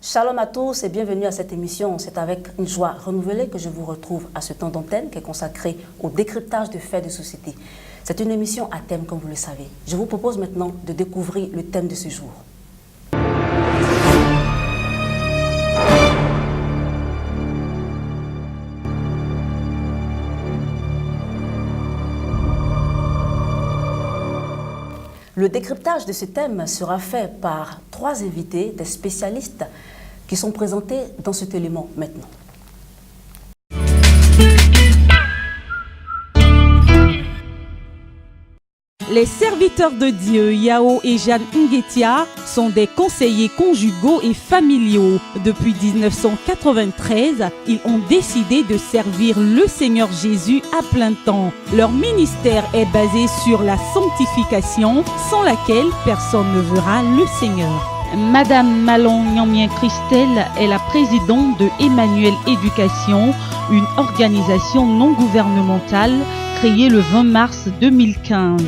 Shalom à tous et bienvenue à cette émission. C'est avec une joie renouvelée que je vous retrouve à ce temps d'antenne qui est consacré au décryptage de faits de société. C'est une émission à thème, comme vous le savez. Je vous propose maintenant de découvrir le thème de ce jour. Le décryptage de ce thème sera fait par 3 invités, des spécialistes qui sont présentés dans cet élément maintenant. Les serviteurs de Dieu, Yao et Jeanne Nguetia, sont des conseillers conjugaux et familiaux. Depuis 1993, ils ont décidé de servir le Seigneur Jésus à plein temps. Leur ministère est basé sur la sanctification, sans laquelle personne ne verra le Seigneur. Madame Malon Nyamien Christelle est la présidente de Emmanuel Éducation, une organisation non gouvernementale créée le 20 mars 2015.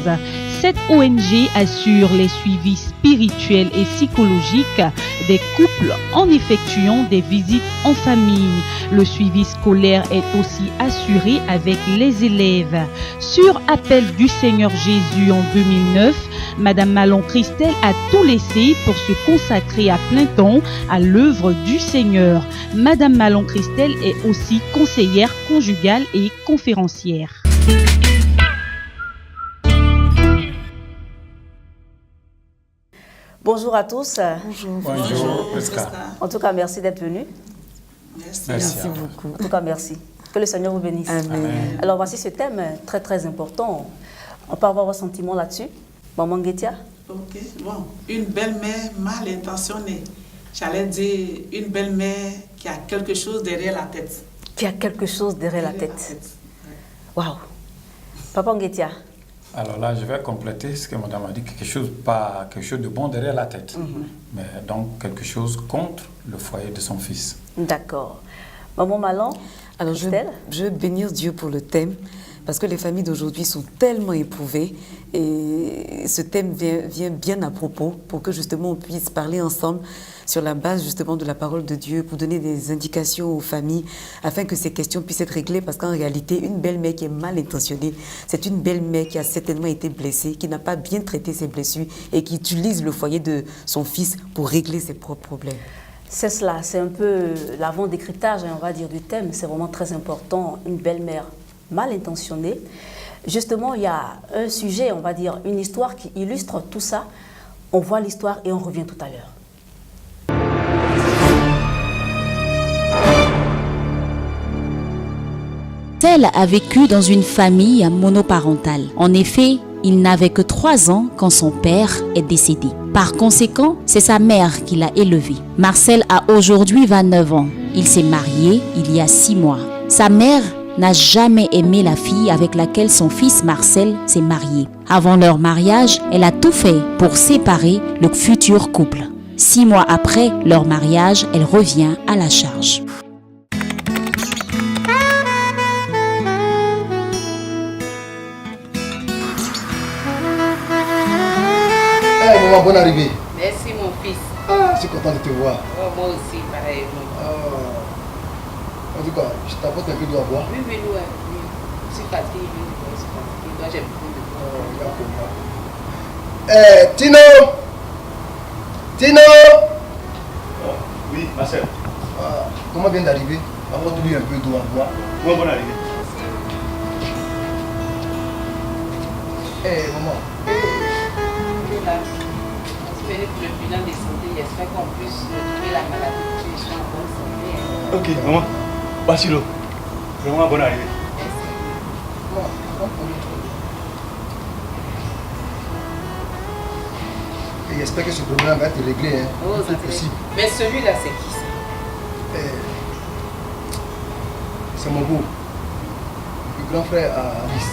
Cette ONG assure les suivis spirituels et psychologiques des couples en effectuant des visites en famille. Le suivi scolaire est aussi assuré avec les élèves. Sur appel du Seigneur Jésus en 2009, Madame Malon Christelle a tout laissé pour se consacrer à plein temps à l'œuvre du Seigneur. Madame Malon Christelle est aussi conseillère conjugale et conférencière. Bonjour à tous. Bonjour. Bonjour. En tout cas, merci d'être venus. Merci beaucoup. En tout cas, merci. Que le Seigneur vous bénisse. Amen. Alors, voici ce thème très important. On peut avoir vos sentiments là-dessus. Maman Nguetia. Ok, bon. Une belle-mère mal intentionnée. J'allais dire une belle-mère qui a quelque chose derrière la tête. Qui a quelque chose derrière la tête. Waouh. Papa Nguetia. Alors là, je vais compléter ce que madame a dit, pas quelque chose de bon derrière la tête, mais donc quelque chose contre le foyer de son fils. D'accord. Maman Malon. Alors je veux bénir Dieu pour le thème, parce que les familles d'aujourd'hui sont tellement éprouvées et ce thème vient bien à propos pour que justement on puisse parler ensemble sur la base justement de la parole de Dieu, pour donner des indications aux familles afin que ces questions puissent être réglées, parce qu'en réalité, une belle-mère qui est mal intentionnée, c'est une belle-mère qui a certainement été blessée, qui n'a pas bien traité ses blessures et qui utilise le foyer de son fils pour régler ses propres problèmes. C'est cela, c'est un peu l'avant-décryptage, on va dire, du thème. C'est vraiment très important, une belle-mère mal intentionnée. Justement, il y a un sujet, on va dire, une histoire qui illustre tout ça. On voit l'histoire et on revient tout à l'heure. Marcel a vécu dans une famille monoparentale. En effet, il n'avait que 3 ans quand son père est décédé. Par conséquent, c'est sa mère qui l'a élevé. Marcel a aujourd'hui 29 ans. Il s'est marié il y a 6 mois. Sa mère n'a jamais aimé la fille avec laquelle son fils Marcel s'est marié. Avant leur mariage, elle a tout fait pour séparer le futur couple. 6 mois après leur mariage, elle revient à la charge. Hey, maman, bonne arrivée. Merci mon fils. Ah, je suis content de te voir. Oh, moi aussi, pareillement. En tout cas, je t'apporte un peu d'eau à boire. Oui, oui, oui. Je suis fatigué. Moi, j'ai beaucoup de temps. Tino! Tino! Oui, Marcel. Comment vient d'arriver? Apporte-lui un peu d'eau à boire. Bonne arrivée. Maman. Là, on se fait pour le bilan de santé. J'espère qu'on puisse retrouver la maladie pour que je sois en bonne santé. Ok, maman. Voici l'eau. Vraiment bonne arrivée. Merci. Et j'espère que ce problème va être réglé. Hein. Oh, C'est possible. Mais celui-là, c'est qui ça? C'est mon beau. Le grand frère à Alice,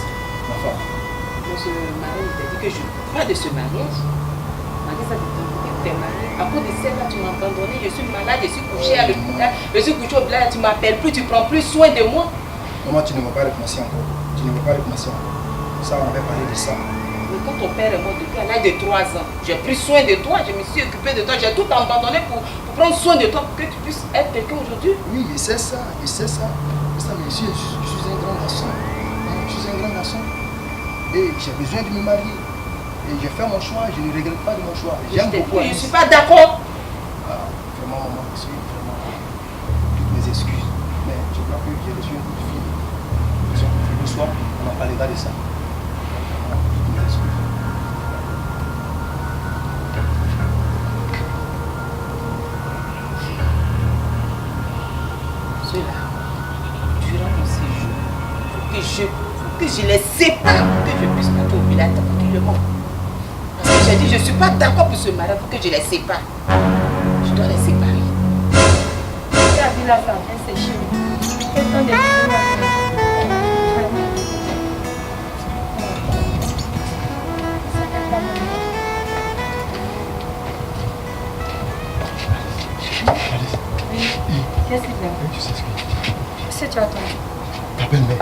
ma femme. On se marie, il t'a dit que je ne pas de ce mariage. Malgré ça, tu es marié. À cause de celle-là, tu m'as abandonné. Je suis malade, je suis couché à l'hôpital. Je suis couché au bled, tu ne m'appelles plus, tu ne prends plus soin de moi. Maman, tu ne m'as pas recommencé encore. Tu ne m'as pas recommencé encore. Ça, on avait parlé de ça. Mais quand ton père est mort depuis à l'âge de 3 ans, j'ai pris soin de toi, je me suis occupé de toi, j'ai tout abandonné pour prendre soin de toi, pour que tu puisses être quelqu'un aujourd'hui. Oui, je sais ça, je sais ça. Je suis un grand garçon. Je suis un grand garçon. Et j'ai besoin de me marier. Et j'ai fait mon choix, je ne regrette pas de mon choix. J'aime beaucoup. Je ne suis pas d'accord. Ah, vraiment, maman, je suis vraiment toutes mes excuses. Mais je crois que j'ai reçu un coup de fil. Le soir, on en parlera de ça. Toutes mes excuses. Cela, durant mon séjour, que je les sépare, que je puisse monter au village tranquillement. Parce que j'ai dit, je ne suis pas d'accord pour ce mariage, pour que je les sépare. Je dois les séparer. Tu as vu la femme, c'est chez nous. Quel temps de qu'est-ce qu'il y a? Tu sais ce que Qu'est-ce que tu as entendu? ta belle-mère,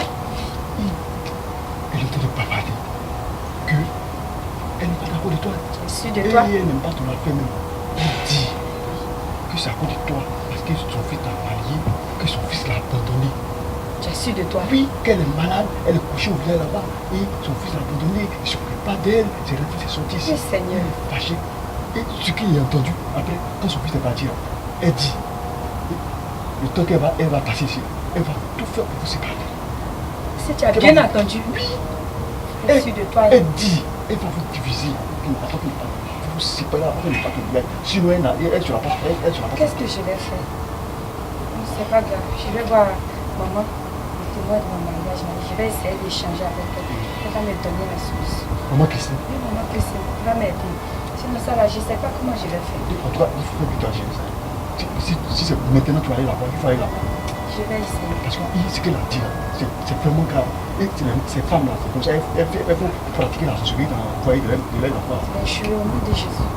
elle est en train de bavarder qu'elle n'est pas d'accord de toi. Je suis de toi. Et elle n'aime pas ton affaire même. Elle dit que c'est à cause de toi, parce que son fils t'a marié, que son fils l'a abandonné. Je suis de toi. Oui, qu'elle est malade, elle est couchée au village là-bas, et son fils l'a abandonné, il ne s'occupe pas d'elle, c'est le fils est sorti ici. Oui, Seigneur. Elle est fâchée. Et ce qu'il a entendu, après, quand son fils est parti, elle dit, le temps qu'elle va passer ici, elle va tout faire pour vous séparer. Si tu as bien entendu, oui. Je suis de toi. Elle dit, elle va vous diviser, vous vous séparer avant qu'elle ne parte au village. Sinon, elle sera pas. Qu'est-ce que je vais faire? C'est pas grave. Je vais voir maman, le témoin de mon mariage. Je vais essayer d'échanger avec elle. Elle va me donner la solution. Maman Christine? Oui, maman Christine, elle va m'aider. Sinon, ça va, je ne sais pas comment je vais faire. En tout cas, il faut que tu agisses. Si c'est maintenant tu vas aller là-bas, il faut aller là-bas. Je vais essayer. Parce que ce qu'elle a dit, c'est vraiment grave. Et ces femmes-là, c'est comme ça, elles vont pratiquer la sorcellerie dans le foyer de l'aide enfant. Mais je suis au nom de Jésus.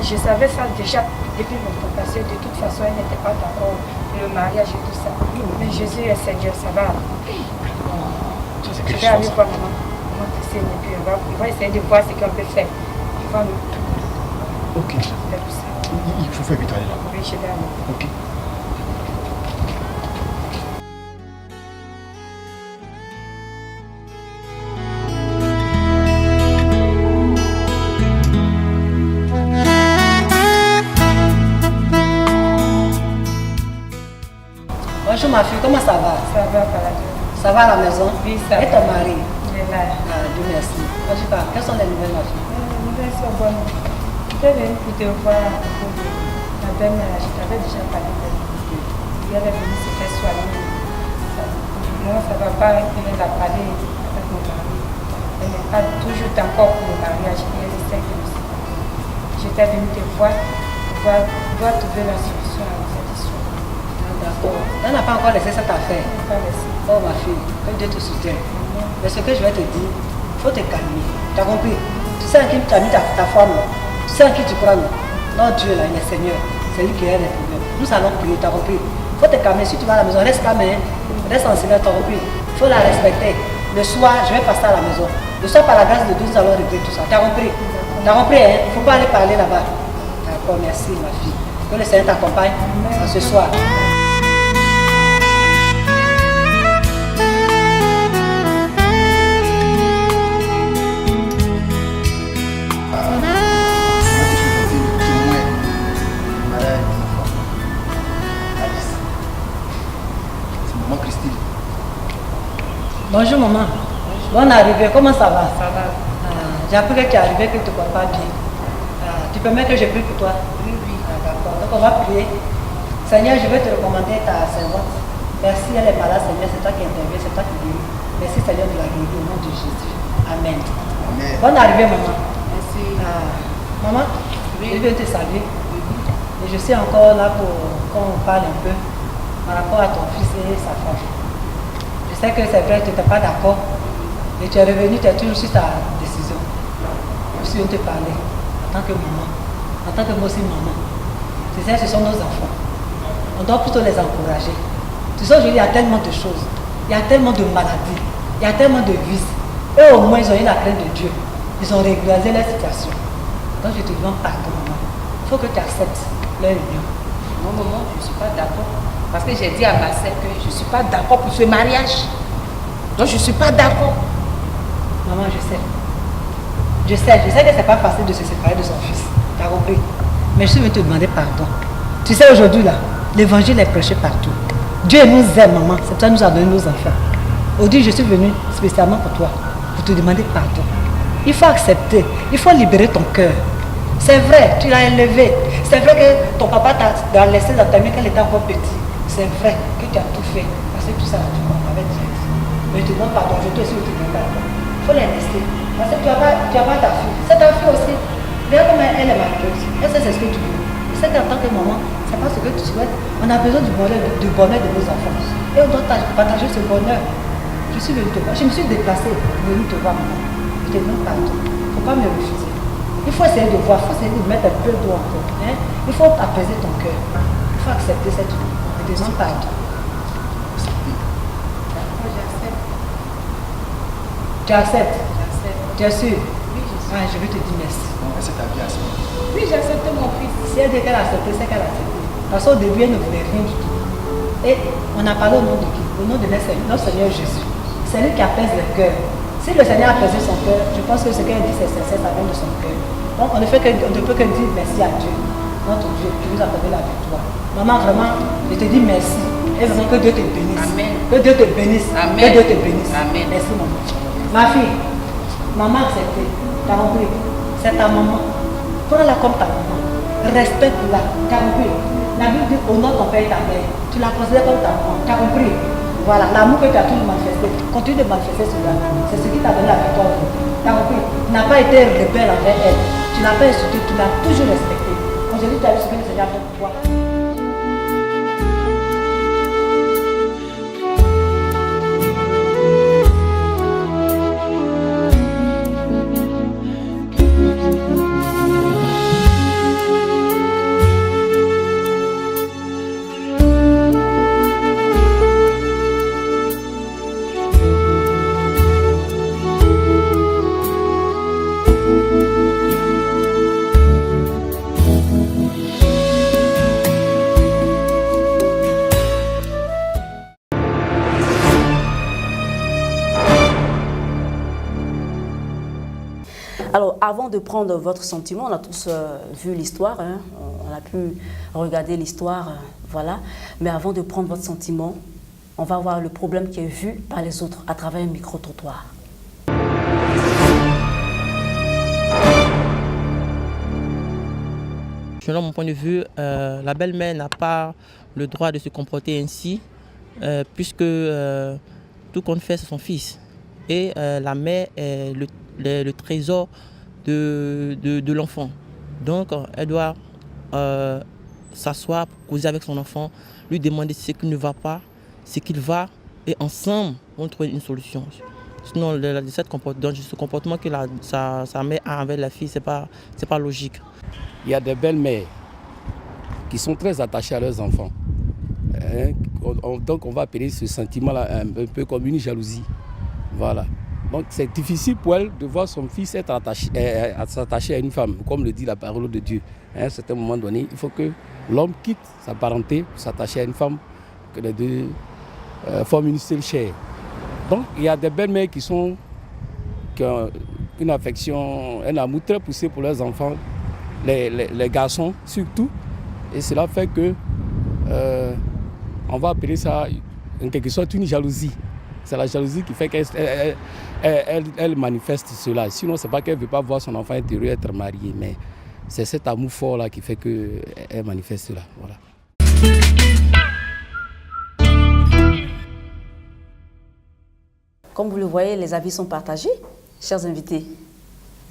Je savais ça déjà depuis longtemps, parce que de toute façon, elle n'était pas d'accord le mariage et tout ça. Mais Jésus est Seigneur, ça va. Je vais aller voir maman Christine et puis on va essayer de voir ce qu'on peut faire. On va nous tout. Ok. Il faut faire vite aller là. Oui, je vais aller. Ok. Bonjour ma fille, comment ça va? Ça va, Paladin. Ça va à la maison? Oui, ça va. Et ton mari? Il est là. Ah, Dieu merci. En tout cas, quelles sont les nouvelles ma fille? Les nouvelles sont bonnes. Je vais venir pour te voir à propos de ma belle-mère. Je t'avais déjà parlé d'elle. Elle est venue se faire soigner. Moi, ça ne va pas, elle a parlé avec mon mari. Elle n'est pas toujours d'accord pour le mariage. Et elle essaie de me séparer. J'étais venue te voir pour trouver la solution à cette histoire. D'accord. Elle n'a pas encore laissé cette affaire. Elle n'a pas laissé. Oh ma fille, que Dieu te soutienne. Mais ce que je vais te dire, il faut te calmer. Tu as compris? Tu sais à qui tu as mis ta femme, tu sais à qui tu crois, non? Non, Dieu là, il est Seigneur. C'est lui qui a les problèmes. Nous allons prier, tu as compris? Il faut te calmer. Si tu vas à la maison, reste calme. Reste en silence, tu as compris? Il faut la respecter. Le soir, je vais passer à la maison. Le soir, par la grâce de Dieu, nous allons régler tout ça. Tu as compris? Tu as compris, hein? Il ne faut pas aller parler là-bas. D'accord, merci ma fille. Que le Seigneur t'accompagne ce soir. Bonjour maman. Bonne arrivée, comment ça va? Ça va. J'ai appris que tu es arrivé, que tu ne crois pas bien. Tu permets que je prie pour toi? Oui, oui. D'accord, donc on va prier. Seigneur, je vais te recommander ta servante. Merci, elle est malade, Seigneur, c'est toi qui interviens, c'est toi qui guéris. Merci Seigneur de la guérir au nom de Jésus. Amen. Amen. Bonne arrivée maman. Merci. Mon Maman, je viens te saluer. Et je suis encore là pour qu'on parle un peu par rapport à ton fils et sa femme. Je sais que c'est vrai, tu n'étais pas d'accord. Et tu es revenu, tu es toujours sur ta décision. Je suis venu te parler en tant que maman, en tant que moi aussi maman. Tu sais, ce sont nos enfants. On doit plutôt les encourager. Tu sais, aujourd'hui, il y a tellement de choses. Il y a tellement de maladies. Il y a tellement de vices. Eux, au moins, ils ont eu la crainte de Dieu. Ils ont régularisé leur situation. Donc, je te demande pardon, maman. Il faut que tu acceptes leur union. Non, maman, je ne suis pas d'accord. Parce que j'ai dit à Marcel que je ne suis pas d'accord pour ce mariage. Donc, je ne suis pas d'accord. Maman, je sais. Je sais que ce n'est pas facile de se séparer de son fils. Tu as compris? Mais je suis venue te demander pardon. Tu sais, aujourd'hui, là, l'évangile est prêché partout. Dieu nous aime, maman. C'est pour ça qu'il nous a donné nos enfants. Aujourd'hui, je suis venue spécialement pour toi, pour te demander pardon. Il faut accepter. Il faut libérer ton cœur. C'est vrai, tu l'as élevé. C'est vrai que ton papa t'a laissé dans ta main quand il était encore petit. C'est vrai que tu as tout fait. Parce que tout ça, tu m'avais dit. Mais je te demande pardon. Je te suis te demande pardon. Il faut les laisser. Parce que tu as pas ta fille. C'est ta fille aussi. Regarde comment elle est malheureuse. Elle sait ce que tu veux. Je sais qu'en tant que maman, c'est pas ce que tu souhaites. On a besoin du bonheur de nos enfants. Et on doit partager ce bonheur. Je suis venue te voir. Je me suis déplacée pour venir te voir, maman. Je te demande pardon. Il ne faut pas me refuser. Il faut essayer de voir. Il faut essayer de mettre un peu d'eau encore. Hein? Il faut apaiser ton cœur. Il faut accepter cette vie. Je te demande pardon. Tu acceptes? Tu es sûr? Oui, je suis. Ah, je vais te dire merci. C'est ta vie à ça. Oui, j'ai accepté mon fils. Si elle dit qu'elle a accepté, c'est qu'elle a accepté. Parce qu'au début, elle ne voulait rien du tout. Et on a parlé au nom de qui? Au nom de notre Seigneur Jésus. C'est lui qui apaise le cœur. Si le Seigneur a apaisé son cœur, je pense que ce qu'elle dit, c'est sincère, ça vient de son cœur. Donc on ne peut que dire merci à Dieu. Notre Dieu, qui nous a donné la victoire. Maman, vraiment, je te dis merci. Et vraiment que Dieu te bénisse. Amen. Que Dieu te bénisse. Amen. Que Dieu te bénisse. Amen. Merci, maman. Ma fille, maman acceptée. T'as compris? C'est ta maman. Prends-la comme ta maman. Respecte-la. T'as compris? La Bible dit honore ton père et ta mère. Tu la considères comme ta maman. T'as compris? Voilà, l'amour que tu as toujours manifesté. Continue de manifester cela. C'est ce qui t'a donné la victoire aujourd'hui. T'as compris? Tu n'as pas été rebelle envers elle. Tu n'as pas insulté, tu l'as toujours respecté. Aujourd'hui, tu as vu ce que le Seigneur a fait pour toi. Alors, avant de prendre votre sentiment, on a tous vu l'histoire, hein, on a pu regarder l'histoire, voilà. Mais avant de prendre votre sentiment, on va voir le problème qui est vu par les autres à travers un micro-trottoir. Selon mon point de vue, la belle-mère n'a pas le droit de se comporter ainsi, puisque tout compte fait, c'est son fils. Et la mère est le trésor de l'enfant. Donc, elle doit s'asseoir, causer avec son enfant, lui demander ce qui ne va pas, ce qu'il va, et ensemble, on trouve une solution. Sinon, ce comportement que sa mère a avec la fille, c'est pas logique. Il y a des belles-mères qui sont très attachées à leurs enfants. Donc, on va appeler ce sentiment-là un peu comme une jalousie. Voilà. Donc c'est difficile pour elle de voir son fils s'attacher à une femme, comme le dit la parole de Dieu. À un certain moment donné, il faut que l'homme quitte sa parenté pour s'attacher à une femme, que les deux forment une seule chair. Donc il y a des belles-mères qui ont une affection, un amour très poussé pour leurs enfants, les garçons surtout. Et cela fait que, on va appeler ça en quelque sorte une jalousie. C'est la jalousie qui fait qu'elle manifeste cela. Sinon, ce n'est pas qu'elle ne veut pas voir son enfant intérieur être marié, mais c'est cet amour fort-là qui fait qu'elle manifeste cela. Voilà. Comme vous le voyez, les avis sont partagés, chers invités.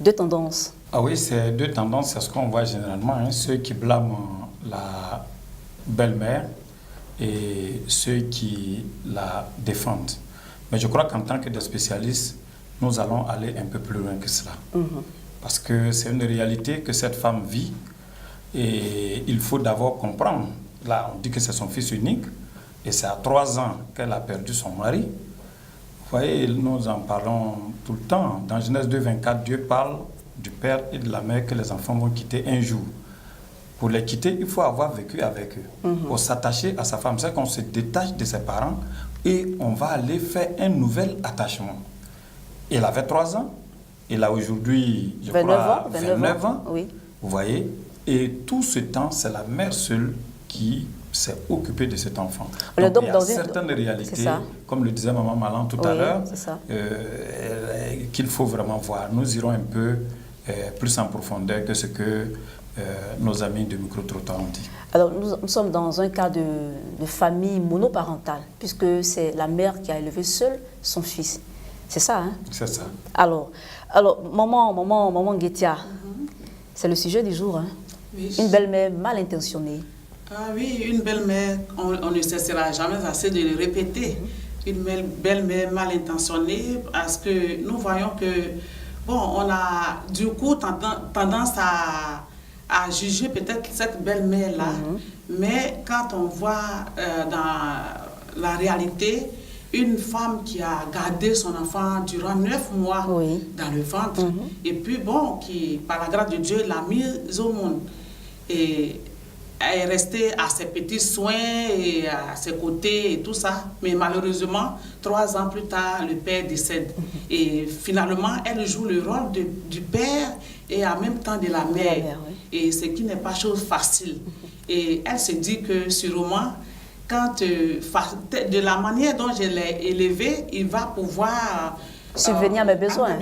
Deux tendances. Ah oui, c'est deux tendances, c'est ce qu'on voit généralement, hein, ceux qui blâment la belle-mère et ceux qui la défendent. Mais je crois qu'en tant que des spécialistes, nous allons aller un peu plus loin que cela. Parce que c'est une réalité que cette femme vit et il faut d'abord comprendre. Là, on dit que c'est son fils unique et c'est à 3 ans qu'elle a perdu son mari. Vous voyez, nous en parlons tout le temps. Dans Genèse 2, 24, Dieu parle du père et de la mère que les enfants vont quitter un jour. Pour les quitter, il faut avoir vécu avec eux. Pour s'attacher à sa femme, c'est qu'on se détache de ses parents et on va aller faire un nouvel attachement. Il avait 3 ans, il a aujourd'hui, je crois, 29 ans. Oui. Vous voyez, et tout ce temps, c'est la mère seule qui s'est occupée de cet enfant. Donc, il y a certaines réalités, comme le disait Maman Malan tout à l'heure, qu'il faut vraiment voir. Nous irons un peu plus en profondeur que ce que nos amis de Micro-Trottoir ont dit. Alors, nous sommes dans un cas de famille monoparentale, puisque c'est la mère qui a élevé seule son fils. C'est ça, hein? C'est ça. Alors maman Nguetia, c'est le sujet du jour, hein? Oui. Une belle-mère mal intentionnée. Ah oui, une belle-mère, on ne cessera jamais assez de le répéter. Une belle-mère mal intentionnée, parce que nous voyons que, bon, on a du coup tendance à juger peut-être cette belle-mère-là, mais quand on voit dans la réalité, une femme qui a gardé son enfant durant 9 mois dans le ventre, et puis bon, qui, par la grâce de Dieu, l'a mise au monde. Et elle est restée à ses petits soins et à ses côtés et tout ça. Mais malheureusement, 3 ans plus tard, le père décède. Et finalement, elle joue le rôle du père et en même temps de la mère. Et ce qui n'est pas chose facile. Et elle se dit que sûrement, quand, de la manière dont je l'ai élevé, il va pouvoir subvenir à mes besoins.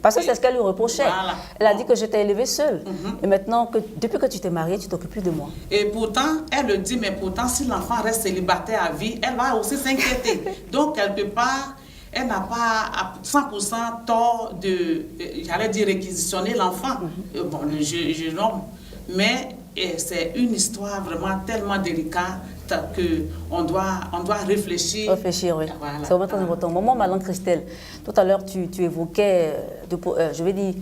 Parce que c'est ce qu'elle lui reprochait. Voilà. Elle a dit que je t'ai élevée seule. Et maintenant, depuis que tu t'es mariée, tu t'occupes plus de moi. Et pourtant, elle le dit, mais pourtant, si l'enfant reste célibataire à vie, elle va aussi s'inquiéter. Donc, quelque part, elle n'a pas à 100% tort de, j'allais dire, réquisitionner l'enfant. Bon, le jeune homme. Mais c'est une histoire vraiment tellement délicate qu'on doit réfléchir. Réfléchir, oui. Voilà. C'est vraiment très important. Maman Malan Christelle, tout à l'heure, tu évoquais, je vais dire,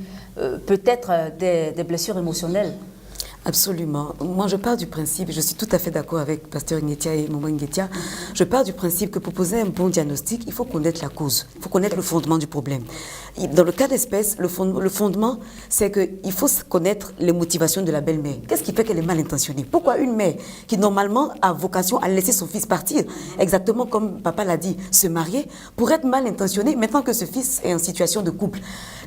peut-être des blessures émotionnelles. Absolument. Moi, je pars du principe, je suis tout à fait d'accord avec Pasteur Nguetia et Maman Nguetia, je pars du principe que pour poser un bon diagnostic, il faut connaître la cause, il faut connaître le fondement du problème. Dans le cas d'espèce, le fondement, c'est qu'il faut connaître les motivations de la belle-mère. Qu'est-ce qui fait qu'elle est mal intentionnée? Pourquoi une mère qui, normalement, a vocation à laisser son fils partir, exactement comme papa l'a dit, se marier, pour être mal intentionnée maintenant que ce fils est en situation de couple?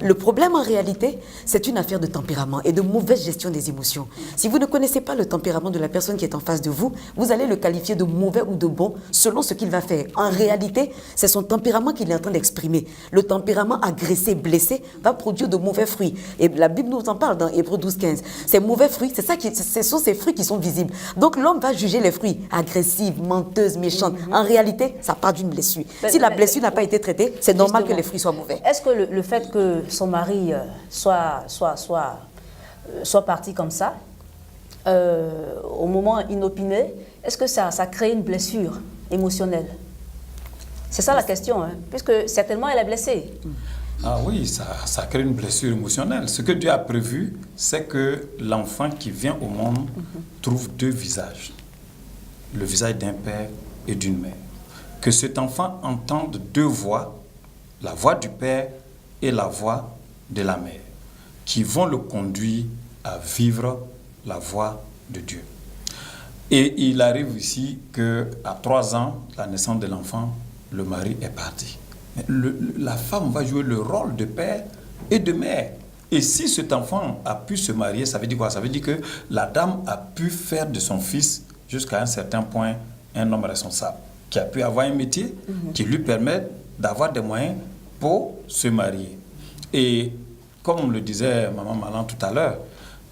Le problème, en réalité, c'est une affaire de tempérament et de mauvaise gestion des émotions. Si vous ne connaissez pas le tempérament de la personne qui est en face de vous, vous allez le qualifier de mauvais ou de bon selon ce qu'il va faire. En réalité, c'est son tempérament qu'il est en train d'exprimer. Le tempérament agressé, blessé, va produire de mauvais fruits. Et la Bible nous en parle dans Hébreux 12-15. Ces mauvais fruits, ce sont ces fruits qui sont visibles. Donc l'homme va juger les fruits agressives, menteuses, méchantes. En réalité, ça part d'une blessure. Si la blessure n'a pas été traitée, c'est normal que les fruits soient mauvais. Est-ce que le fait que son mari soit parti comme ça, au moment inopiné, est-ce que ça crée une blessure émotionnelle? C'est ça la question, hein? Puisque certainement elle est blessée. Ah oui, ça crée une blessure émotionnelle. Ce que Dieu a prévu, c'est que l'enfant qui vient au monde trouve 2 visages. Le visage d'un père et d'une mère. Que cet enfant entende 2 voix, la voix du père et la voix de la mère, qui vont le conduire à vivre la voix de Dieu. Et il arrive ici qu'à 3 ans, la naissance de l'enfant, le mari est parti. La femme va jouer le rôle de père et de mère. Et si cet enfant a pu se marier, ça veut dire quoi? Ça veut dire que la dame a pu faire de son fils, jusqu'à un certain point, un homme responsable, qui a pu avoir un métier qui lui permet d'avoir des moyens pour se marier. Et comme le disait Maman Malan tout à l'heure,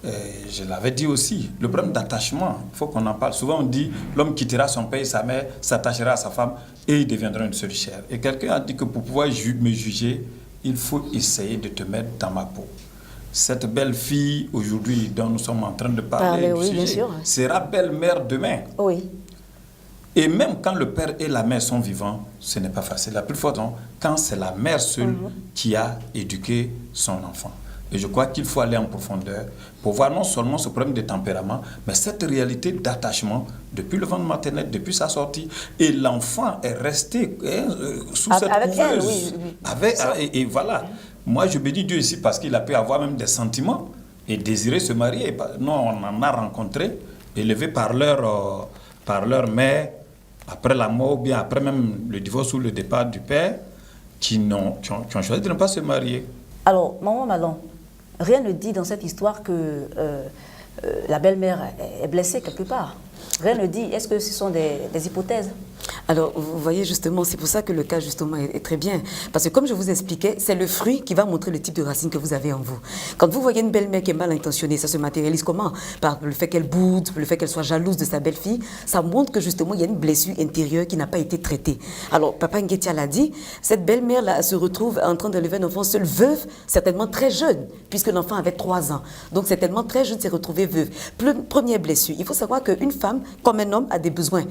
je l'avais dit aussi, le problème d'attachement, il faut qu'on en parle. Souvent on dit, l'homme quittera son père et sa mère, s'attachera à sa femme et il deviendra une seule chair. Et quelqu'un a dit que pour pouvoir me juger, il faut essayer de te mettre dans ma peau. cette belle fille aujourd'hui dont nous sommes en train de parler, oui, bien sûr. sera belle-mère demain. Oui. Et même quand le père et la mère sont vivants, ce n'est pas facile. La plus forte, quand c'est la mère seule qui a éduqué son enfant. Et je crois qu'il faut aller en profondeur pour voir non seulement ce problème de tempérament, mais cette réalité d'attachement depuis le ventre maternel, depuis sa sortie. Et l'enfant est resté sous cette couveuse. Et voilà. Moi, je bénis Dieu ici parce qu'il a pu avoir même des sentiments et désirer se marier. Nous, on en a rencontré, élevés par leur mère, après la mort, ou bien après même le divorce ou le départ du père, qui ont choisi de ne pas se marier. Alors, maman Malon, rien ne dit dans cette histoire que la belle-mère est blessée quelque part. Rien ne dit. Est-ce que ce sont des hypothèses? Alors, vous voyez justement, c'est pour ça que le cas justement est très bien. Parce que comme je vous expliquais, c'est le fruit qui va montrer le type de racine que vous avez en vous. Quand vous voyez une belle-mère qui est mal intentionnée, ça se matérialise comment? Par le fait qu'elle boude, le fait qu'elle soit jalouse de sa belle-fille. Ça montre que justement, il y a une blessure intérieure qui n'a pas été traitée. Alors, Papa Nguetia l'a dit, cette belle-mère-là se retrouve en train d'élever un enfant seul, veuve, certainement très jeune, puisque l'enfant avait 3 ans. Donc, certainement très jeune, s'est retrouvée veuve. Première blessure. Il faut savoir qu'une femme, comme un homme, a des besoins.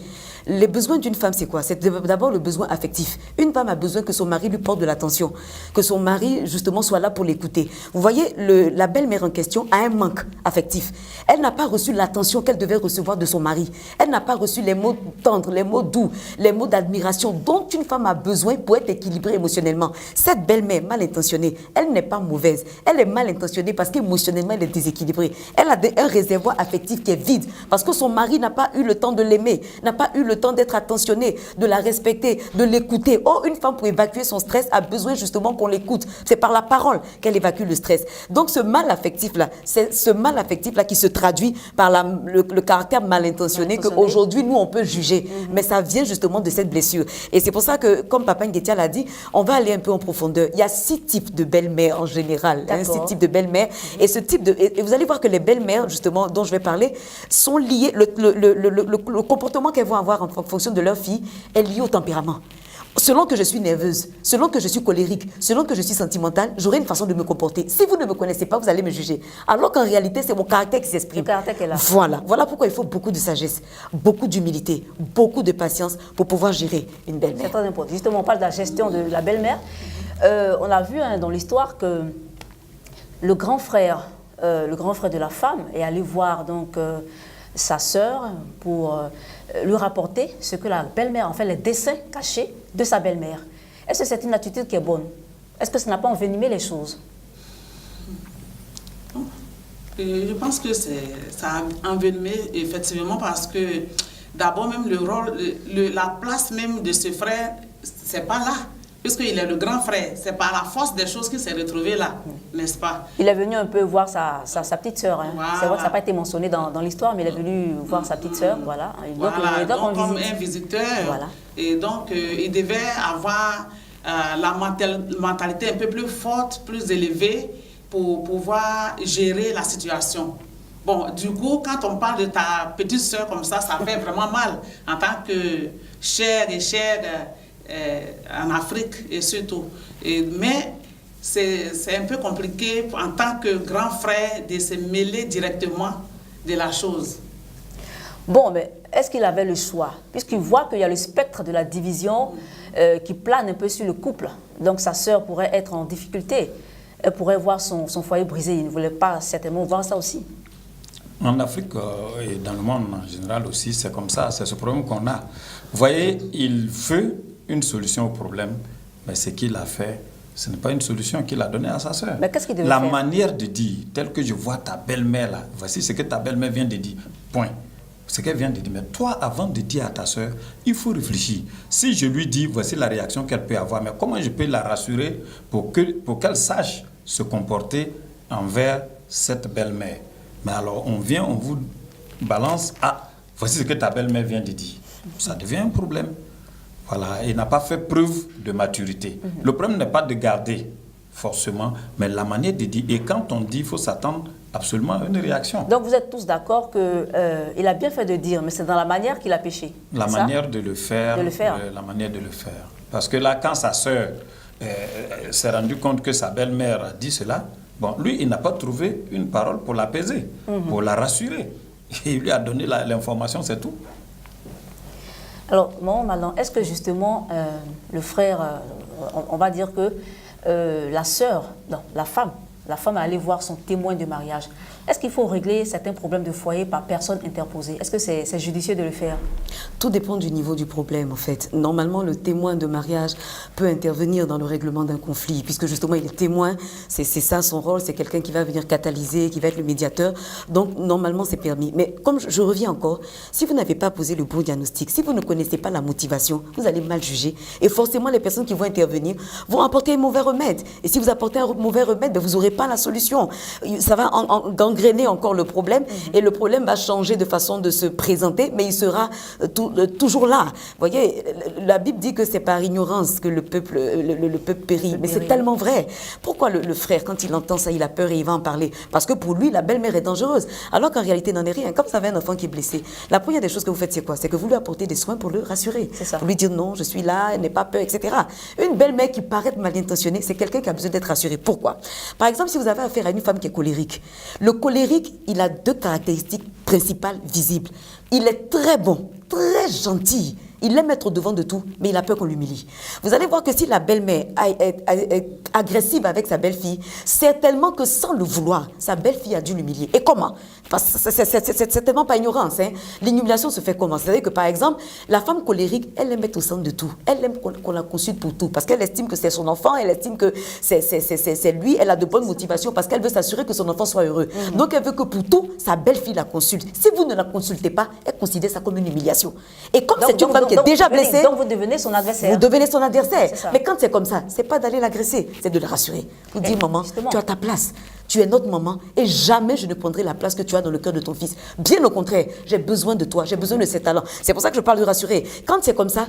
Les besoins d'une femme, c'est quoi? C'est d'abord le besoin affectif. Une femme a besoin que son mari lui porte de l'attention, que son mari, justement, soit là pour l'écouter. Vous voyez, la belle-mère en question a un manque affectif. Elle n'a pas reçu l'attention qu'elle devait recevoir de son mari. Elle n'a pas reçu les mots tendres, les mots doux, les mots d'admiration dont une femme a besoin pour être équilibrée émotionnellement. Cette belle-mère mal intentionnée, elle n'est pas mauvaise. Elle est mal intentionnée parce qu'émotionnellement, elle est déséquilibrée. Elle a un réservoir affectif qui est vide parce que son mari n'a pas eu le temps de l'aimer, n'a pas eu le temps d'être attentionné, de la respecter, de l'écouter. Oh, une femme pour évacuer son stress a besoin justement qu'on l'écoute. C'est par la parole qu'elle évacue le stress. Donc ce mal affectif-là, c'est ce mal affectif-là qui se traduit par le caractère mal intentionné qu'aujourd'hui, nous, on peut juger. Mais ça vient justement de cette blessure. Et c'est pour ça que, comme Papa Nguetia l'a dit, on va aller un peu en profondeur. Il y a 6 types de belles-mères en général. 6 types de belles-mères. Et ce type et vous allez voir que les belles-mères, justement, dont je vais parler, sont liées, le comportement qu'elles vont avoir en fonction de leur fille est lié au tempérament. Selon que je suis nerveuse, selon que je suis colérique, selon que je suis sentimentale, j'aurai une façon de me comporter. Si vous ne me connaissez pas, vous allez me juger. Alors qu'en réalité, c'est mon caractère qui s'exprime. Le caractère qui est là. Voilà pourquoi il faut beaucoup de sagesse, beaucoup d'humilité, beaucoup de patience pour pouvoir gérer une belle-mère. C'est très important. Justement, on parle de la gestion de la belle-mère. On a vu dans l'histoire que le grand frère de la femme est allé voir donc sa sœur pour lui rapporter ce que la belle-mère, en fait, les dessins cachés de sa belle-mère. Est-ce que c'est une attitude qui est bonne? Est-ce que ça n'a pas envenimé les choses? Je pense que ça a envenimé effectivement parce que d'abord même le rôle, la place même de ce frère, c'est pas là. Puisqu'il est le grand frère, c'est par la force des choses qu'il s'est retrouvé là, n'est-ce pas? Il est venu un peu voir sa petite sœur. Hein. Voilà. C'est vrai que ça n'a pas été mentionné dans l'histoire, mais il est venu voir sa petite sœur. Voilà. Donc comme un visiteur. Voilà. Et donc, il devait avoir la mentalité un peu plus forte, plus élevée, pour pouvoir gérer la situation. Bon, du coup, quand on parle de ta petite sœur comme ça fait vraiment mal en tant que chère en Afrique et surtout. Mais c'est un peu compliqué en tant que grand frère de se mêler directement de la chose. Bon, mais est-ce qu'il avait le choix? Puisqu'il voit qu'il y a le spectre de la division qui plane un peu sur le couple. Donc sa sœur pourrait être en difficulté. Elle pourrait voir son foyer brisé. Il ne voulait pas certainement voir ça aussi. En Afrique et dans le monde en général aussi, c'est comme ça. C'est ce problème qu'on a. Vous voyez, il veut une solution au problème, mais ce qu'il a fait, ce n'est pas une solution qu'il a donnée à sa sœur. Mais qu'est-ce qu'il devait faire? La manière de dire, telle que je vois ta belle-mère là, voici ce que ta belle-mère vient de dire, point. Ce qu'elle vient de dire. Mais toi, avant de dire à ta sœur, il faut réfléchir. Si je lui dis, voici la réaction qu'elle peut avoir, mais comment je peux la rassurer pour qu'elle sache se comporter envers cette belle-mère? Mais alors, on vient, on vous balance, voici ce que ta belle-mère vient de dire. Ça devient un problème. Voilà, il n'a pas fait preuve de maturité. Le problème n'est pas de garder forcément, mais la manière de dire. Et quand on dit, il faut s'attendre absolument à une réaction. Donc vous êtes tous d'accord qu'il a bien fait de dire, mais c'est dans la manière qu'il a péché. La manière de le faire. La manière de le faire. Parce que là, quand sa sœur s'est rendue compte que sa belle-mère a dit cela, Bon, lui, il n'a pas trouvé une parole pour l'apaiser, pour la rassurer. Il lui a donné l'information, c'est tout. Alors, Maman Malan, est-ce que justement, le frère, on va dire que la sœur, non, la femme est allée voir son témoin de mariage. Est-ce qu'il faut régler certains problèmes de foyer par personne interposée? Est-ce que c'est judicieux de le faire? Tout dépend du niveau du problème, en fait. Normalement, le témoin de mariage peut intervenir dans le règlement d'un conflit, puisque justement, il est témoin, c'est ça son rôle, c'est quelqu'un qui va venir catalyser, qui va être le médiateur. Donc, normalement, c'est permis. Mais comme je reviens encore, si vous n'avez pas posé le bon diagnostic, si vous ne connaissez pas la motivation, vous allez mal juger. Et forcément, les personnes qui vont intervenir vont apporter un mauvais remède. Et si vous apportez un mauvais remède, ben, vous n'aurez pas la solution. Ça va gangréner encore le problème, et le problème va changer de façon de se présenter, mais il sera toujours là. Vous voyez, la Bible dit que c'est par ignorance que le peuple périt, mais c'est tellement vrai. Pourquoi le frère, quand il entend ça, il a peur et il va en parler? Parce que pour lui, la belle-mère est dangereuse, alors qu'en réalité, n'en est rien. Comme ça, vous avez un enfant qui est blessé, la première des choses que vous faites, c'est quoi? C'est que vous lui apportez des soins pour le rassurer. Pour lui dire non, je suis là, elle n'est pas peur, etc. Une belle-mère qui paraît mal intentionnée, c'est quelqu'un qui a besoin d'être rassuré. Pourquoi? Par exemple, si vous avez affaire à une femme qui est colérique, le colérique, il a deux caractéristiques principales visibles. Il est très bon, très gentil. Il aime être devant de tout, mais il a peur qu'on l'humilie. Vous allez voir que si la belle-mère est agressive avec sa belle-fille, certainement que sans le vouloir, sa belle-fille a dû l'humilier. Et comment? Parce que c'est certainement pas ignorance. Hein. L'humiliation se fait comment? C'est-à-dire que, par exemple, la femme colérique, elle aime être au centre de tout. Elle aime qu'on la consulte pour tout, parce qu'elle estime que c'est son enfant, elle estime que c'est lui, elle a de bonnes motivations, parce qu'elle veut s'assurer que son enfant soit heureux. Donc, elle veut que pour tout, sa belle-fille la consulte. Si vous ne la consultez pas, elle considère ça comme une humiliation. Et comme c'est une femme qui est déjà blessée, donc vous devenez son adversaire. Vous devenez son adversaire. Mais quand c'est comme ça, c'est pas d'aller l'agresser, c'est de le rassurer. Vous dites, maman, justement, tu as ta place. Tu es notre maman et jamais je ne prendrai la place que tu as dans le cœur de ton fils. Bien au contraire, j'ai besoin de toi, j'ai besoin de ses talents. C'est pour ça que je parle de rassurer. Quand c'est comme ça,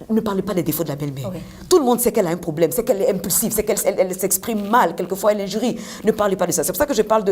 ne parlez pas des défauts de la belle-mère. Oui. Tout le monde sait qu'elle a un problème, c'est qu'elle est impulsive, c'est qu'elle s'exprime mal, quelquefois elle injurie. Ne parlez pas de ça. C'est pour ça que je parle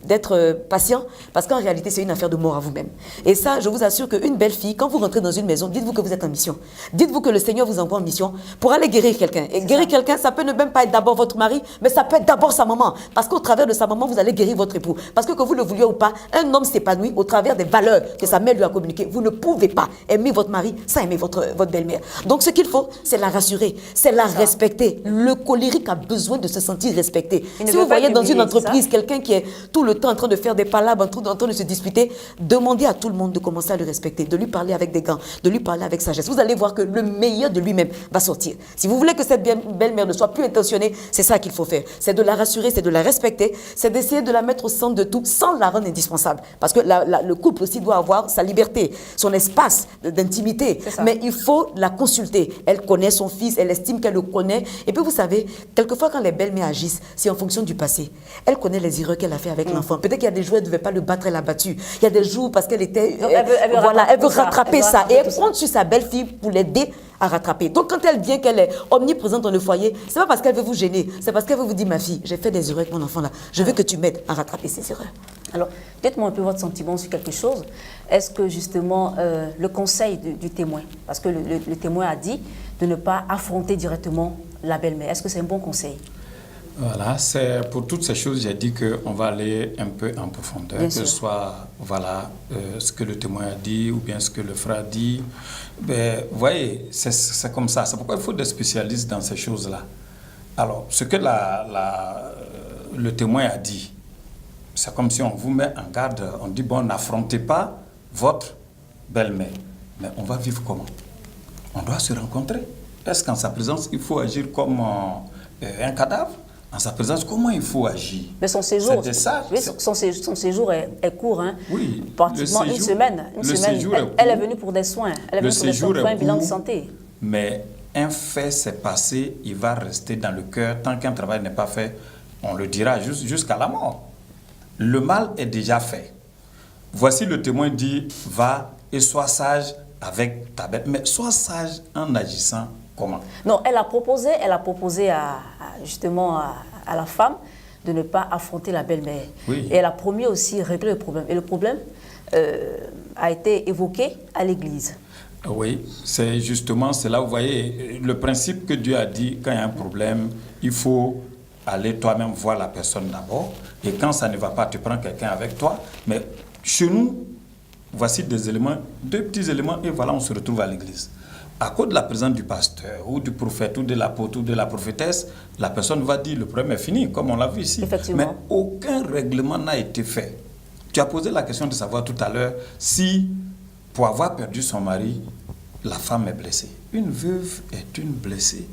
d'être patient, parce qu'en réalité, c'est une affaire de mort à vous-même. Et ça, je vous assure qu'une belle fille, quand vous rentrez dans une maison, dites-vous que vous êtes en mission. Dites-vous que le Seigneur vous envoie en mission pour aller guérir quelqu'un. Et guérir quelqu'un, ça peut ne même pas être d'abord votre mari, mais ça peut être d'abord sa maman. Parce qu'au travers de sa maman, vous allez guérir votre époux. Parce que vous le vouliez ou pas, un homme s'épanouit au travers des valeurs que sa mère lui a communiquées. Vous ne pouvez pas aimer votre mari sans aimer votre belle-mère. Donc ce qu'il faut, c'est la rassurer, c'est la respecter. Le colérique a besoin de se sentir respecté. Si vous voyez dans une entreprise quelqu'un qui est tout le temps en train de faire des palabres, en train de se disputer, demandez à tout le monde de commencer à le respecter, de lui parler avec des gants, de lui parler avec sagesse. Vous allez voir que le meilleur de lui-même va sortir. Si vous voulez que cette belle-mère ne soit plus intentionnée, c'est ça qu'il faut faire. C'est de la rassurer, c'est de la respecter, c'est d'essayer de la mettre au centre de tout sans la rendre indispensable. Parce que le couple aussi doit avoir sa liberté, son espace d'intimité. Mais il faut la consulter. Elle connaît son fils, elle estime qu'elle le connaît. Et puis vous savez, quelquefois quand les belles-mères agissent, c'est en fonction du passé. Elle connaît les erreurs qu'elle a fait avec l'enfant. Peut-être qu'il y a des jours, elle ne devait pas le battre, elle l'a battu. Il y a des jours parce qu'elle était... elle veut rattraper ça. Et elle compte sur sa belle-fille pour l'aider à rattraper. Donc quand elle vient, qu'elle est omniprésente dans le foyer, c'est pas parce qu'elle veut vous gêner, c'est parce qu'elle veut vous dire, ma fille, j'ai fait des erreurs avec mon enfant là. Je veux que tu m'aides à rattraper ces erreurs. Alors, dites-moi un peu votre sentiment sur quelque chose. Est-ce que justement le conseil du témoin, parce que le témoin a dit de ne pas affronter directement la belle-mère, est-ce que c'est un bon conseil? Voilà, c'est pour toutes ces choses, j'ai dit qu'on va aller un peu en profondeur, que ce soit voilà, ce que le témoin a dit ou bien ce que le frère a dit. Ben, vous voyez, c'est comme ça. C'est pourquoi il faut des spécialistes dans ces choses-là. Alors, ce que le témoin a dit, c'est comme si on vous met en garde, on dit, bon, n'affrontez pas votre belle-mère. Mais on va vivre comment? On doit se rencontrer. Est-ce qu'en sa présence, il faut agir comme un cadavre? En sa présence, comment il faut agir? Mais son séjour, ça, oui, son séjour est court, hein. Oui, pratiquement une semaine. Elle est venue pour des soins. Elle est venue pour des soins, un bilan de santé. Mais un fait s'est passé, il va rester dans le cœur. Tant qu'un travail n'est pas fait, on le dira jusqu'à la mort. Le mal est déjà fait. Voici le témoin dit, va et sois sage avec ta bête. Mais sois sage en agissant comment? Non, elle a proposé justement à la femme de ne pas affronter la belle-mère. Oui. Et elle a promis aussi régler le problème. Et le problème a été évoqué à l'église. Oui, c'est justement, c'est là où vous voyez le principe que Dieu a dit, quand il y a un problème, il faut aller toi-même voir la personne d'abord. Et quand ça ne va pas, tu prends quelqu'un avec toi. Mais chez nous, voici des éléments, 2 petits éléments, et voilà, on se retrouve à l'église. À cause de la présence du pasteur, ou du prophète, ou de l'apôtre, ou de la prophétesse, la personne va dire, le problème est fini, comme on l'a vu ici. Mais aucun règlement n'a été fait. Tu as posé la question de savoir tout à l'heure si, pour avoir perdu son mari, la femme est blessée. Une veuve est une blessée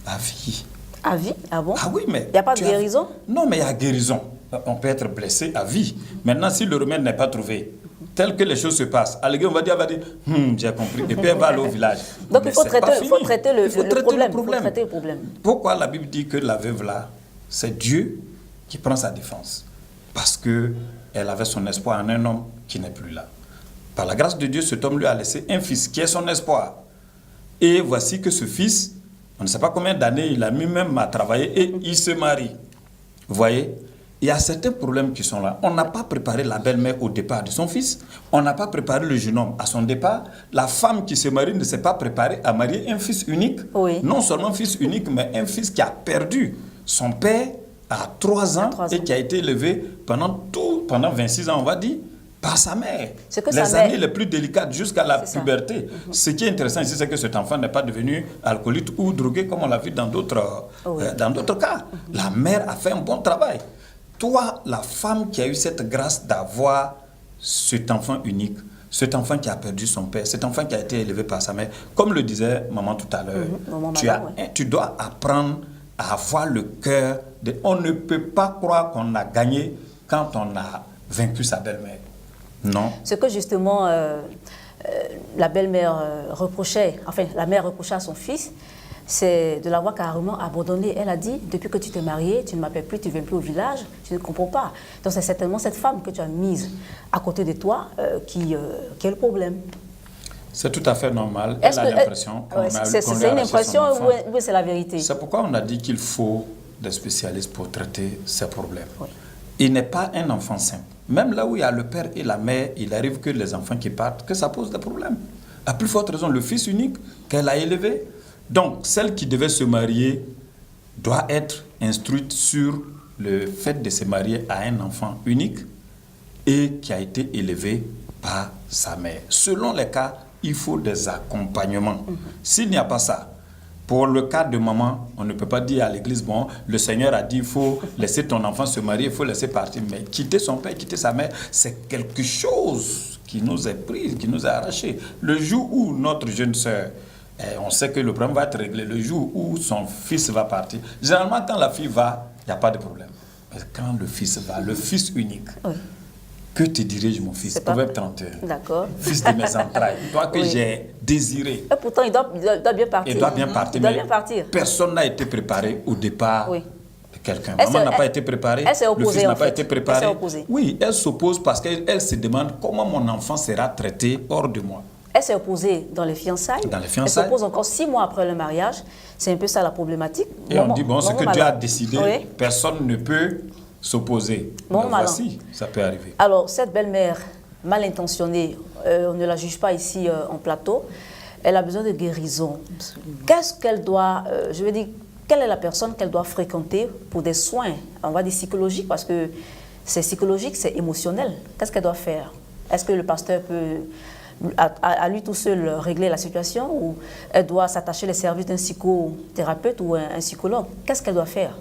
à vie. À vie? Ah bon? Ah oui, mais... Il n'y a pas de guérison? Non, mais il y a guérison. On peut être blessé à vie. Maintenant, si le remède n'est pas trouvé, tel que les choses se passent, à l'église, on va dire, j'ai compris. Et puis elle va aller au village. Donc il faut traiter le problème. Pourquoi la Bible dit que la veuve là, c'est Dieu qui prend sa défense? Parce qu'elle avait son espoir en un homme qui n'est plus là. Par la grâce de Dieu, cet homme lui a laissé un fils qui est son espoir. Et voici que ce fils, on ne sait pas combien d'années il a mis même à travailler et il se marie. Vous voyez? Il y a certains problèmes qui sont là. On n'a pas préparé la belle-mère au départ de son fils. On n'a pas préparé le jeune homme à son départ. La femme qui se marie ne s'est pas préparée à marier un fils unique. Oui. Non seulement un fils unique, mais un fils qui a perdu son père à 3 ans et qui a été élevé pendant 26 ans, on va dire, par sa mère. Les années les plus délicates jusqu'à la puberté. Ce qui est intéressant ici, c'est que cet enfant n'est pas devenu alcoolique ou drogué comme on l'a vu dans d'autres cas. La mère a fait un bon travail. Toi, la femme qui a eu cette grâce d'avoir cet enfant unique, cet enfant qui a perdu son père, cet enfant qui a été élevé par sa mère, comme le disait maman tout à l'heure, tu dois apprendre à avoir le cœur de... On ne peut pas croire qu'on a gagné quand on a vaincu sa belle-mère. Non. Ce que justement la belle-mère reprochait, enfin la mère reprochait à son fils, c'est de l'avoir carrément abandonné. Elle a dit, depuis que tu t'es marié, tu ne m'appelles plus, tu ne viens plus au village, tu ne comprends pas. Donc c'est certainement cette femme que tu as mise à côté de toi qui est le problème. C'est tout à fait normal. Elle a l'impression qu'on a c'est une impression ou c'est la vérité? C'est pourquoi on a dit qu'il faut des spécialistes pour traiter ces problèmes. Oui. Il n'est pas un enfant simple. Même là où il y a le père et la mère, il arrive que les enfants qui partent, que ça pose des problèmes. À plus forte raison, le fils unique qu'elle a élevé. Donc, celle qui devait se marier doit être instruite sur le fait de se marier à un enfant unique et qui a été élevé par sa mère. Selon les cas, il faut des accompagnements. S'il n'y a pas ça, pour le cas de maman, on ne peut pas dire à l'église, bon, le Seigneur a dit, il faut laisser ton enfant se marier, il faut laisser partir. Mais quitter son père, quitter sa mère, c'est quelque chose qui nous est pris, qui nous est arraché. Le jour où notre jeune sœur, on sait que le problème va être réglé, le jour où son fils va partir. Généralement, quand la fille va, il n'y a pas de problème. Mais quand le fils va, le fils unique, que te dirige mon fils? Proverbe 31. D'accord. Fils de mes entrailles, toi que j'ai désiré. Et pourtant, il doit bien partir. Il doit bien partir. Il doit bien partir. Personne n'a été préparé au départ de quelqu'un. Maman n'a pas été préparée. Elle s'est opposée, le fils n'a pas été préparé. Elle s'est opposée. Oui, elle s'oppose parce qu'elle se demande comment mon enfant sera traité hors de moi. Elle s'est opposée dans les fiançailles. Elle s'oppose encore 6 mois après le mariage. C'est un peu ça la problématique. Et on dit, bon, ce que Dieu a décidé, personne ne peut s'opposer. Voici, ça peut arriver. Alors, cette belle-mère mal intentionnée, on ne la juge pas ici en plateau, elle a besoin de guérison. Qu'est-ce qu'elle doit, je veux dire, quelle est la personne qu'elle doit fréquenter pour des soins, on va dire psychologiques, parce que c'est psychologique, c'est émotionnel. Qu'est-ce qu'elle doit faire? Est-ce que le pasteur peut, à lui tout seul, régler la situation, ou elle doit s'attacher les services d'un psychothérapeute ou un psychologue? Qu'est-ce qu'elle doit faire?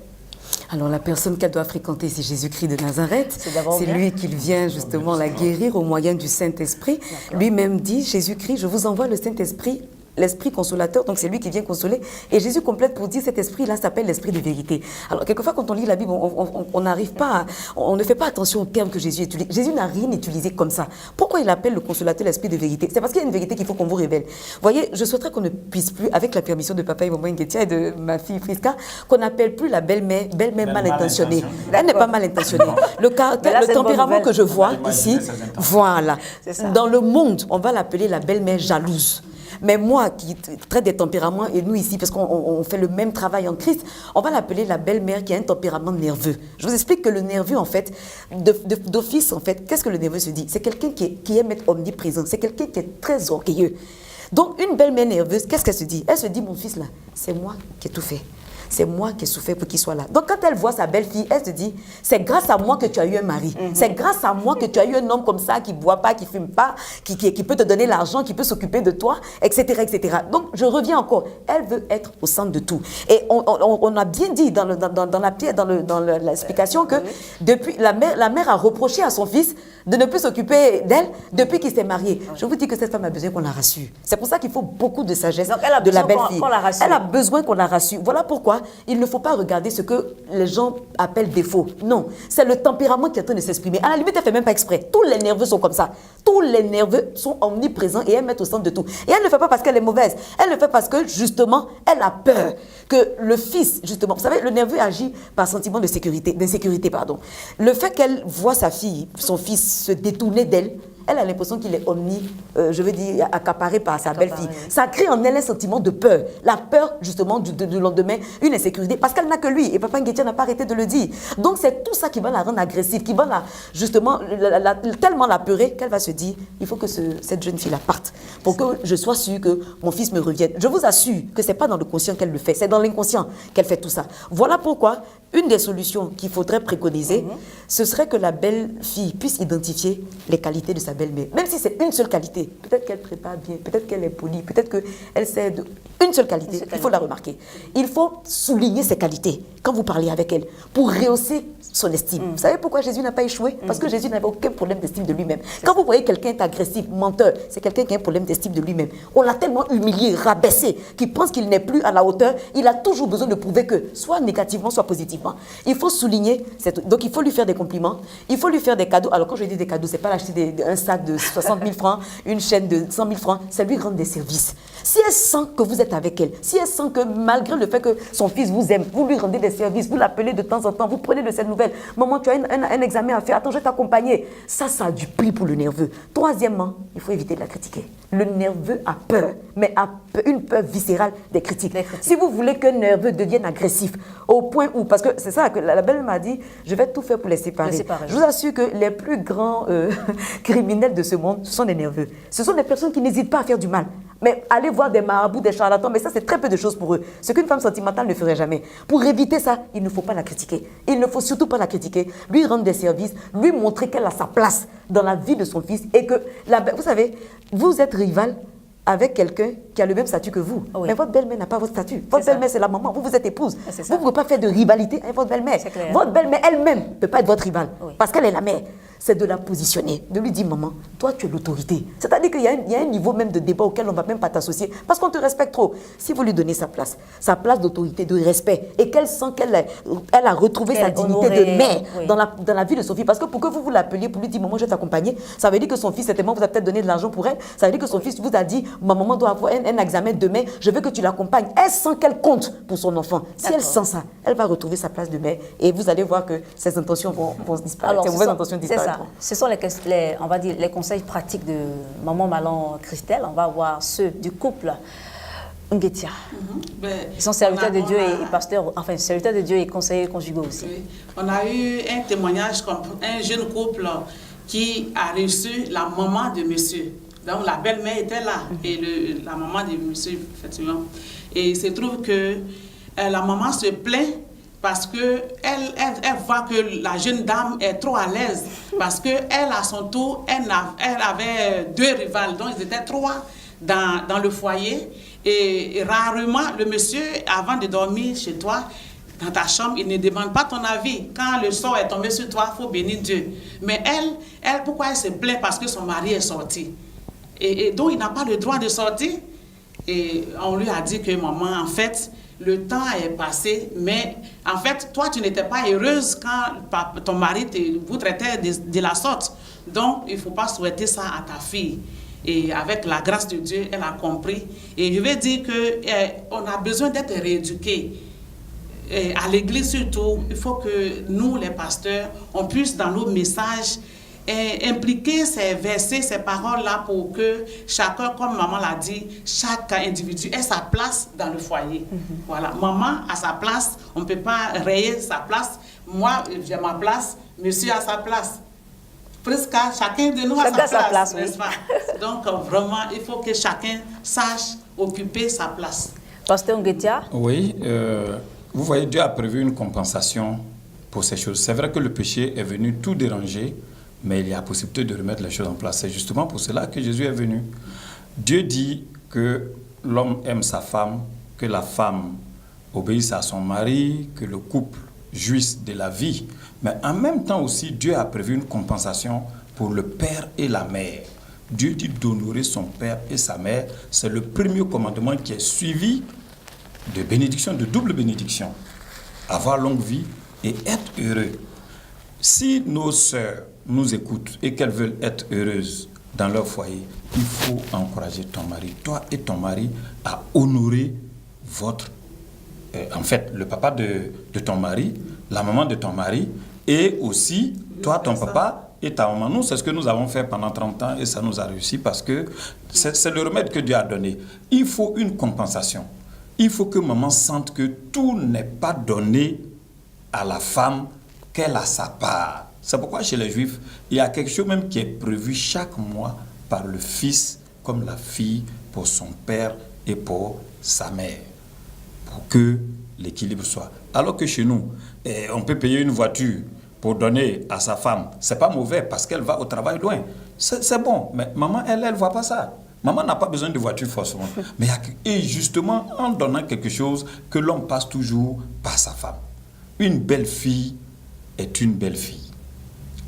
Alors la personne qu'elle doit fréquenter, c'est Jésus-Christ de Nazareth. C'est lui qui vient justement la guérir au moyen du Saint-Esprit. Lui-même dit, Jésus-Christ, je vous envoie le Saint-Esprit, l'Esprit consolateur, donc c'est lui qui vient consoler. Et Jésus complète pour dire cet esprit-là s'appelle l'esprit de vérité. Alors quelquefois quand on lit la Bible, on n'arrive pas, on ne fait pas attention aux termes que Jésus utilise. Jésus n'a rien utilisé comme ça. Pourquoi il appelle le consolateur l'esprit de vérité? C'est parce qu'il y a une vérité qu'il faut qu'on vous révèle. Vous voyez, je souhaiterais qu'on ne puisse plus, avec la permission de papa et maman Nguetia et de ma fille Friska, qu'on n'appelle plus la belle-mère mal intentionnée. Elle n'est pas mal intentionnée. Le tempérament que je vois ici, voilà. Dans le monde, on va l'appeler la belle-mère jalouse. Mais moi, qui traite des tempéraments, et nous ici, parce qu'on fait le même travail en Christ, on va l'appeler la belle-mère qui a un tempérament nerveux. Je vous explique que le nerveux, en fait, d'office, en fait, qu'est-ce que le nerveux se dit? C'est quelqu'un qui aime être omniprésent, c'est quelqu'un qui est très orgueilleux. Donc, une belle-mère nerveuse, qu'est-ce qu'elle se dit? Elle se dit, mon fils là, c'est moi qui ai tout fait. c'est moi qui ai souffert pour qu'il soit là. Donc quand elle voit sa belle-fille, elle se dit, c'est grâce à moi que tu as eu un mari. C'est grâce à moi que tu as eu un homme comme ça qui ne boit pas, qui ne fume pas, qui peut te donner l'argent, qui peut s'occuper de toi, etc., etc. Donc je reviens encore, elle veut être au centre de tout. Et on a bien dit dans l'explication que depuis, la mère a reproché à son fils de ne plus s'occuper d'elle depuis qu'il s'est marié. Je vous dis que cette femme a besoin qu'on la rassure. C'est pour ça qu'il faut beaucoup de sagesse de la belle-fille. Elle a besoin qu'on la rassure. Voilà pourquoi il ne faut pas regarder ce que les gens appellent défaut. Non, c'est le tempérament qui est en train de s'exprimer. À la limite, elle ne fait même pas exprès. Tous les nerveux sont comme ça. Tous les nerveux sont omniprésents et elles mettent au centre de tout. Et elle ne le fait pas parce qu'elle est mauvaise. Elle le fait parce que, justement, elle a peur que le fils, justement, vous savez, le nerveux agit par sentiment d'insécurité, pardon. Le fait qu'elle voit sa fille, son fils se détourner d'elle, elle a l'impression qu'il est accaparé par sa belle-fille. Ça crée en elle un sentiment de peur. La peur, justement, du lendemain, une insécurité, parce qu'elle n'a que lui. Et Papa Nguetia n'a pas arrêté de le dire. Donc, c'est tout ça qui va la rendre agressive, qui va tellement la peurer qu'elle va se dire, il faut que cette jeune fille-là parte, pour que je sois sûre que mon fils me revienne. Je vous assure que ce n'est pas dans le conscient qu'elle le fait, c'est dans l'inconscient qu'elle fait tout ça. Voilà pourquoi, une des solutions qu'il faudrait préconiser, ce serait que la belle-fille puisse identifier les qualités de sa belle-mère. Même si c'est une seule qualité, peut-être qu'elle prépare bien, peut-être qu'elle est polie, peut-être qu'elle sait une seule qualité, il faut la remarquer. Il faut souligner ses qualités quand vous parlez avec elle pour rehausser son estime. Vous savez pourquoi Jésus n'a pas échoué? Parce que Jésus n'avait aucun problème d'estime de lui-même. Quand vous voyez quelqu'un est agressif, menteur, c'est quelqu'un qui a un problème d'estime de lui-même. On l'a tellement humilié, rabaissé, qu'il pense qu'il n'est plus à la hauteur. Il a toujours besoin de prouver que, soit négativement, soit positivement. Il faut souligner, donc il faut lui faire des compliments, il faut lui faire des cadeaux. Alors quand je dis des cadeaux, c'est pas l'acheter un sac de 60 000 francs, une chaîne de 100 000 francs, c'est lui rendre des services. Si elle sent que vous êtes avec elle, si elle sent que malgré le fait que son fils vous aime, vous lui rendez des services, vous l'appelez de temps en temps, vous prenez de ses nouvelles. Maman, tu as un examen à faire, attends, je vais t'accompagner. Ça a du prix pour le nerveux. Troisièmement, il faut éviter de la critiquer. Le nerveux a peur, mais a une peur viscérale des critiques. Si vous voulez qu'un nerveux devienne agressif, au point où, parce que c'est ça que la belle m'a dit, je vais tout faire pour les séparer. Je vous assure que les plus grands criminels de ce monde, ce sont des nerveux. Ce sont des personnes qui n'hésitent pas à faire du mal. Mais aller voir des marabouts, des charlatans, mais ça c'est très peu de choses pour eux. Ce qu'une femme sentimentale ne ferait jamais. Pour éviter ça, il ne faut pas la critiquer. Il ne faut surtout pas la critiquer. Lui rendre des services, lui montrer qu'elle a sa place dans la vie de son fils et que, vous savez, vous êtes rival avec quelqu'un qui a le même statut que vous. Mais votre belle-mère n'a pas votre statut. Votre belle-mère, c'est la maman. Vous êtes épouse. Vous ne pouvez pas faire de rivalité avec votre belle-mère. Votre belle-mère elle-même ne peut pas être votre rivale parce qu'elle est la mère. C'est de la positionner, de lui dire, maman, toi tu es l'autorité. C'est-à-dire qu'il y a un niveau même de débat auquel on ne va même pas t'associer parce qu'on te respecte trop. Si vous lui donnez sa place d'autorité, de respect, et qu'elle sent qu'elle a retrouvé sa dignité de mère dans la vie de son fils, parce que pour que vous l'appeliez pour lui dire, maman, je vais t'accompagner, ça veut dire que son fils, certainement, vous a peut-être donné de l'argent pour elle, ça veut dire que son fils vous a dit, ma maman doit avoir un examen demain, je veux que tu l'accompagnes. Elle sent qu'elle compte pour son enfant. Si elle sent ça, elle va retrouver sa place de mère et vous allez voir que ses intentions vont disparaître. Ses mauvaises intentions disparaîtront. Ce sont on va dire, les conseils pratiques de Maman Malan Christelle. On va voir ceux du couple Nguetia. Ils sont serviteurs de Dieu et pasteurs, enfin serviteurs de Dieu et conseillers conjugaux aussi. Oui. On a eu un témoignage comme un jeune couple qui a reçu la maman de monsieur. Donc la belle-mère était là et la maman de monsieur, effectivement. Et il se trouve que la maman se plaint parce qu'elle voit que la jeune dame est trop à l'aise. Parce qu'elle, à son tour, elle avait deux rivales. Donc, ils étaient trois dans le foyer. Et rarement, le monsieur, avant de dormir chez toi, dans ta chambre, il ne demande pas ton avis. Quand le sort est tombé sur toi, il faut bénir Dieu. Mais elle, pourquoi elle se plaint? Parce que son mari est sorti. Et donc, il n'a pas le droit de sortir. Et on lui a dit que, maman, en fait, le temps est passé, mais en fait, toi, tu n'étais pas heureuse quand ton mari vous traitait de la sorte. Donc, il ne faut pas souhaiter ça à ta fille. Et avec la grâce de Dieu, elle a compris. Et je vais dire qu'on a besoin d'être rééduqués. À l'église surtout, il faut que nous, les pasteurs, on puisse dans nos messages impliquer ces versets, ces paroles-là pour que chacun, comme maman l'a dit, chaque individu ait sa place dans le foyer. Voilà, maman a sa place, on ne peut pas rayer sa place. Moi, j'ai ma place, monsieur a sa place. Presque chacun de nous a sa place, n'est-ce pas? Donc, vraiment, il faut que chacun sache occuper sa place. Pasteur Nguetia? Oui, vous voyez, Dieu a prévu une compensation pour ces choses. C'est vrai que le péché est venu tout déranger, mais il y a possibilité de remettre les choses en place. C'est justement pour cela que Jésus est venu. Dieu dit que l'homme aime sa femme, que la femme obéisse à son mari, que le couple jouisse de la vie. Mais en même temps aussi, Dieu a prévu une compensation pour le père et la mère. Dieu dit d'honorer son père et sa mère. C'est le premier commandement qui est suivi de bénédiction, de double bénédiction. Avoir longue vie et être heureux. Si nos sœurs nous écoutent et qu'elles veulent être heureuses dans leur foyer, il faut encourager ton mari, toi et ton mari, à honorer votre... en fait, le papa de ton mari, la maman de ton mari, et aussi toi, ton papa et ta maman. Nous, c'est ce que nous avons fait pendant 30 ans et ça nous a réussi parce que c'est le remède que Dieu a donné. Il faut une compensation. Il faut que maman sente que tout n'est pas donné à la femme, qu'elle a sa part. C'est pourquoi chez les Juifs, il y a quelque chose même qui est prévu chaque mois par le fils comme la fille pour son père et pour sa mère, pour que l'équilibre soit. Alors que chez nous, on peut payer une voiture pour donner à sa femme. C'est pas mauvais parce qu'elle va au travail loin. C'est bon, mais maman, elle ne voit pas ça. Maman n'a pas besoin de voiture forcément. Mais et justement, en donnant quelque chose, que l'homme passe toujours par sa femme. Une belle fille est une belle fille.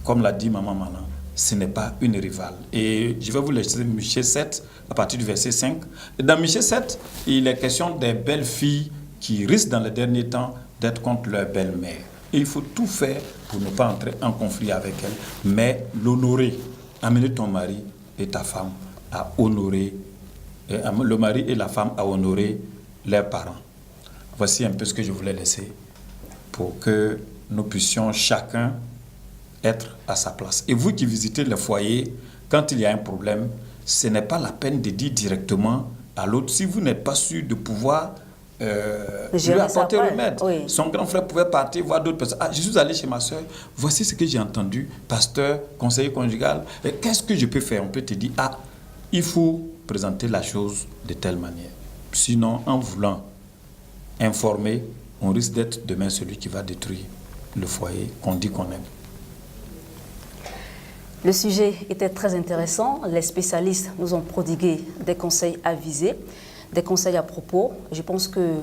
Comme l'a dit maman Manan, ce n'est pas une rivale. Et je vais vous laisser Michée 7, à partir du verset 5. Dans Michée 7, il est question des belles filles qui risquent dans les derniers temps d'être contre leur belle-mère. Et il faut tout faire pour ne pas entrer en conflit avec elle, mais l'honorer. Amener ton mari et ta femme à honorer, le mari et la femme à honorer leurs parents. Voici un peu ce que je voulais laisser pour que nous puissions chacun être à sa place. Et vous qui visitez le foyer, quand il y a un problème, ce n'est pas la peine de dire directement à l'autre, si vous n'êtes pas sûr de pouvoir lui apporter remède. Oui. Son grand frère pouvait partir voir d'autres personnes. Ah, je suis allé chez ma soeur, voici ce que j'ai entendu, pasteur, conseiller conjugal, qu'est-ce que je peux faire? On peut te dire, ah, il faut présenter la chose de telle manière. Sinon, en voulant informer, on risque d'être demain celui qui va détruire le foyer qu'on dit qu'on aime. Le sujet était très intéressant. Les spécialistes nous ont prodigué des conseils avisés, des conseils à propos. Je pense que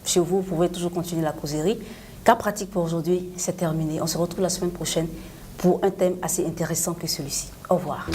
chez vous, vous pouvez toujours continuer la causerie. Cas pratique pour aujourd'hui, c'est terminé. On se retrouve la semaine prochaine pour un thème assez intéressant que celui-ci. Au revoir.